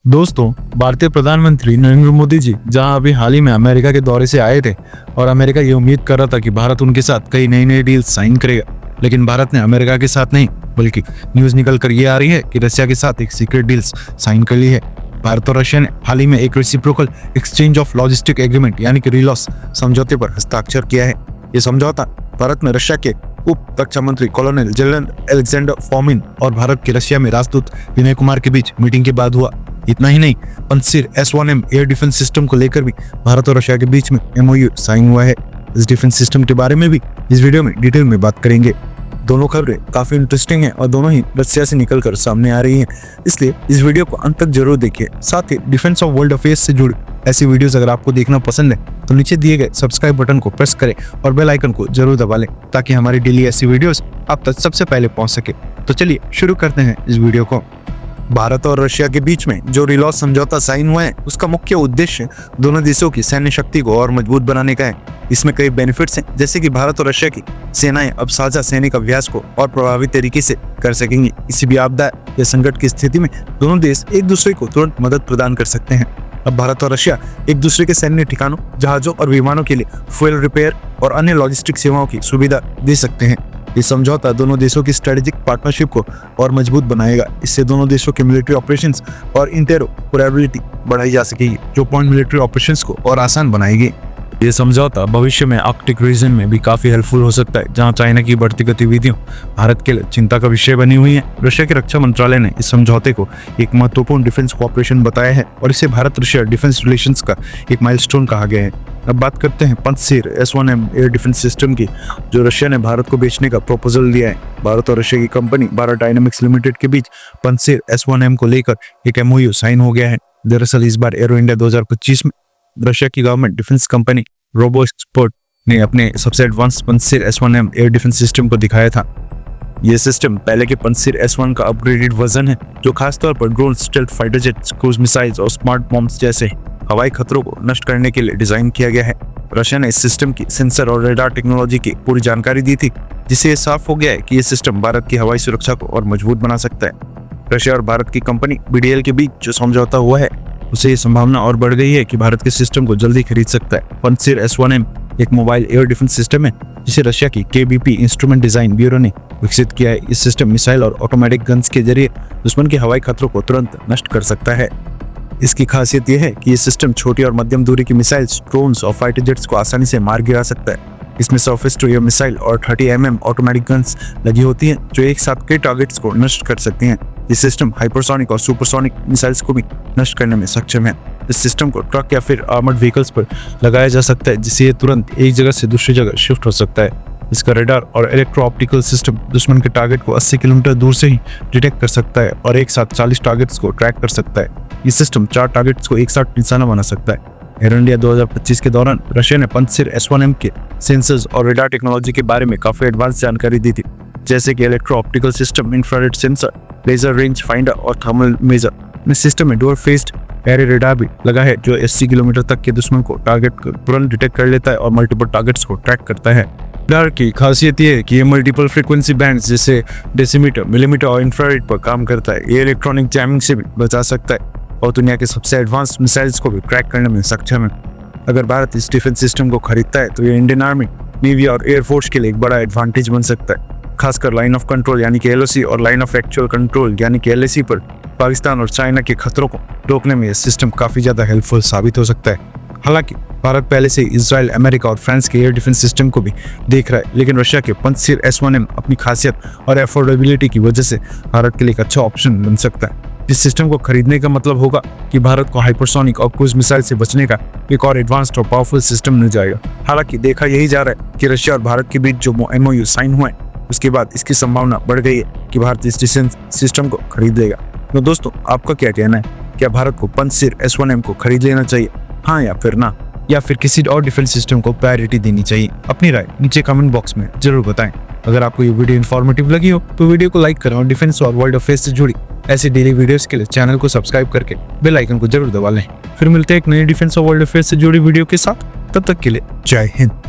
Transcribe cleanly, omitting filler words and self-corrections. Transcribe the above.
दोस्तों, भारतीय प्रधानमंत्री नरेंद्र मोदी जी जहां अभी हाल ही में अमेरिका के दौरे से आए थे और अमेरिका ये उम्मीद कर रहा था कि भारत उनके साथ कई नई नई डील साइन करेगा, लेकिन भारत ने अमेरिका के साथ नहीं बल्कि न्यूज निकल कर ये आ रही है कि रशिया के साथ एक सीक्रेट डील्स साइन कर ली है। भारत और रशिया ने हाल ही में एक reciprocal exchange of logistic agreement यानी कि रिलॉस समझौते पर हस्ताक्षर किया है। ये समझौता भारत में रशिया के उप रक्षा मंत्री कॉलोनल जनरल अलेक्जेंडर फोमिन और भारत के रशिया में राजदूत विनय कुमार के बीच मीटिंग के बाद हुआ। इतना ही नहीं, पंसीर S1M एयर डिफेंस सिस्टम को लेकर भी भारत और रशिया के बीच में MOU साइन हुआ है। इस डिफेंस सिस्टम के बारे में भी इस वीडियो में डिटेल में बात करेंगे। दोनों खबरें काफी इंटरेस्टिंग हैं और दोनों ही रशिया से निकलकर सामने आ रही हैं, इसलिए इस वीडियो को अंत तक जरूर देखिए। साथ ही डिफेंस और वर्ल्ड अफेयर्स से जुड़ी ऐसी वीडियोस अगर आपको देखना पसंद है तो नीचे दिए गए सब्सक्राइब बटन को प्रेस करें और बेल आइकन को जरूर दबा लें ताकि हमारी डेली ऐसी वीडियोस आप तक सबसे पहले पहुंच सके। तो चलिए शुरू करते हैं इस वीडियो को। भारत और रशिया के बीच में जो रिलॉस समझौता साइन हुआ है उसका मुख्य उद्देश्य दोनों देशों की सैन्य शक्ति को और मजबूत बनाने का है। इसमें कई बेनिफिट्स हैं, जैसे कि भारत और रशिया की सेनाएं अब साझा सैनिक अभ्यास को और प्रभावी तरीके से कर सकेंगी। किसी भी आपदा या संकट की स्थिति में दोनों देश एक दूसरे को तुरंत मदद प्रदान कर सकते हैं। अब भारत और रशिया एक दूसरे के सैन्य ठिकानों, जहाजों और विमानों के लिए फ्यूल रिपेयर और अन्य लॉजिस्टिक सेवाओं की सुविधा दे सकते हैं। ये समझौता दोनों देशों की स्ट्रेटेजिक पार्टनरशिप को और मजबूत बनाएगा। इससे दोनों देशों के मिलिट्री ऑपरेशंस और इंटरऑपरेबिलिटी बढ़ाई जा सकेगी, जो पॉइंट मिलिट्री ऑपरेशंस को और आसान बनाएगी। ये समझौता भविष्य में आर्कटिक रीजन में भी काफी हेल्पफुल हो सकता है, जहां चाइना की बढ़ती गतिविधियां भारत के लिए चिंता का विषय बनी हुई हैं। रशिया के रक्षा मंत्रालय ने इस समझौते को एक महत्वपूर्ण डिफेंस कोऑपरेशन बताया है और इसे भारत रशिया डिफेंस रिलेशंस का एक माइलस्टोन कहा गया है। अब बात करते हैं पंसीर S1M एयर डिफेंस सिस्टम की, जो रशिया ने भारत को बेचने का प्रपोजल दिया है। भारत और रशिया की कंपनी भारत डायनामिक्स लिमिटेड के बीच पंसीर S1M को लेकर एक MOU साइन हो गया है। दरअसल इस बार एरो इंडिया 2025 में रशिया की government defence company Rosoboronexport ने अपने सबसे advance Pantsir S1M air defence system को दिखाया था। यह सिस्टम पहले के पंसीर S1 का अपग्रेडेड वर्जन है, जो खासतौर पर drone, stealth fighter jets, cruise missiles और स्मार्ट बॉम्ब्स जैसे हवाई खतरों को नष्ट करने के लिए डिजाइन किया गया है। रशिया ने इस सिस्टम की सेंसर और रेडार टेक्नोलॉजी की पूरी जानकारी दी थी, जिससे ये साफ हो गया है कि यह सिस्टम भारत की हवाई सुरक्षा को और मजबूत बना सकता है। रशिया और भारत की कंपनी BDL के बीच जो समझौता हुआ है उससे ये संभावना और बढ़ गई है कि भारत के सिस्टम को जल्दी खरीद सकता है। पंसीर S1M एक मोबाइल एयर डिफेंस सिस्टम है जिसे रशिया की KBP इंस्ट्रूमेंट डिजाइन ब्यूरो ने विकसित किया है। इस सिस्टम मिसाइल और ऑटोमेटिक गन्स के जरिए दुश्मन के हवाई खतरों को तुरंत नष्ट कर सकता है। इसकी खासियत यह है कि यह सिस्टम छोटी और मध्यम दूरी की मिसाइल्स, ड्रोन्स और फाइटर जेट्स को आसानी से मार गिरा सकता है। इसमें सरफेस टू एयर मिसाइल और 30 mm ऑटोमेटिक गन्स लगी होती हैं, जो एक साथ कई टारगेट्स को नष्ट कर सकती हैं। ये सिस्टम हाइपरसोनिक और सुपरसोनिक मिसाइल्स को भी नष्ट करने में सक्षम है। इस सिस्टम को ट्रक या फिर आर्मर्ड व्हीकल्स पर लगाया जा सकता है, जिससे ये तुरंत एक जगह से दूसरी जगह शिफ्ट हो सकता है। इसका रेडार और इलेक्ट्रो ऑप्टिकल सिस्टम दुश्मन के टारगेट को 80 किलोमीटर दूर से ही डिटेक्ट कर सकता है और एक साथ 40 टारगेट्स को ट्रैक कर सकता है। ये सिस्टम 4 टारगेट्स को एक साथ निशाना बना सकता है। एरो इंडिया 2025 के दौरान रशिया ने पंसीर S1M के सेंसर्स और रेडार टेक्नोलॉजी के बारे में काफी एडवांस जानकारी दी थी, जैसे कि electro optical system, infrared sensor, laser range finder और थर्मल मेजर। इस सिस्टम में डुअल फेस्ड एरे रेडार भी लगा है, जो 80 किलोमीटर तक के दुश्मन को टारगेट को तुरंत डिटेक्ट कर लेता है और मल्टीपल टारगेट्स को ट्रैक करता है। रेडार की खासियत ये है कि ये मल्टीपल फ्रीक्वेंसी बैंड्स जैसे डेसीमीटर, मिलीमीटर और इंफ्रारेड पर काम करता है। ये इलेक्ट्रॉनिक जैमिंग से भी बचा सकता है और दुनिया के सबसे एडवांस मिसाइल्स को भी ट्रैक करने में सक्षम है। अगर भारत इस डिफेंस सिस्टम को खरीदता है तो ये इंडियन आर्मी, नेवी और एयरफोर्स के लिए एक बड़ा एडवांटेज बन सकता है। खासकर लाइन ऑफ कंट्रोल यानी कि LOC और लाइन ऑफ एक्चुअल कंट्रोल यानी कि LAC पर पाकिस्तान और चाइना के खतरों को रोकने में यह सिस्टम काफी ज्यादा हेल्पफुल साबित हो सकता है। हालांकि भारत पहले से इजराइल, अमेरिका और फ्रांस के एयर डिफेंस सिस्टम को भी देख रहा है, लेकिन रशिया के पंसीर S1M अपनी खासियत और अफोर्डेबिलिटी की वजह से भारत के लिए एक अच्छा ऑप्शन बन सकता है। इस सिस्टम को खरीदने का मतलब होगा कि भारत को हाइपरसोनिक और क्रूज मिसाइल से बचने का एक और एडवांस्ड और पावरफुल सिस्टम मिल जाएगा। हालांकि देखा यही जा रहा है कि रशिया और भारत के बीच जो MOU साइन हुआ है उसके बाद इसकी संभावना बढ़ गई है कि भारत इस डिफेंस सिस्टम को खरीद लेगा। तो दोस्तों, आपका क्या कहना है? क्या भारत को पंसीर S1M को खरीद लेना चाहिए, हाँ या फिर ना, या फिर किसी और डिफेंस सिस्टम को प्रायोरिटी देनी चाहिए? अपनी राय नीचे कमेंट बॉक्स में जरूर बताएं। अगर आपको ये वीडियो इन्फॉर्मेटिव लगी हो तो वीडियो को लाइक करें और डिफेंस और वर्ल्ड अफेयर्स से जुड़ी ऐसी डेली वीडियोस के लिए चैनल को सब्सक्राइब करके बेल आइकन को जरूर दबा लें। फिर मिलते हैं एक नई डिफेंस और वर्ल्ड अफेयर्स से जुड़ी वीडियो के साथ। तब तक के लिए जय हिंद।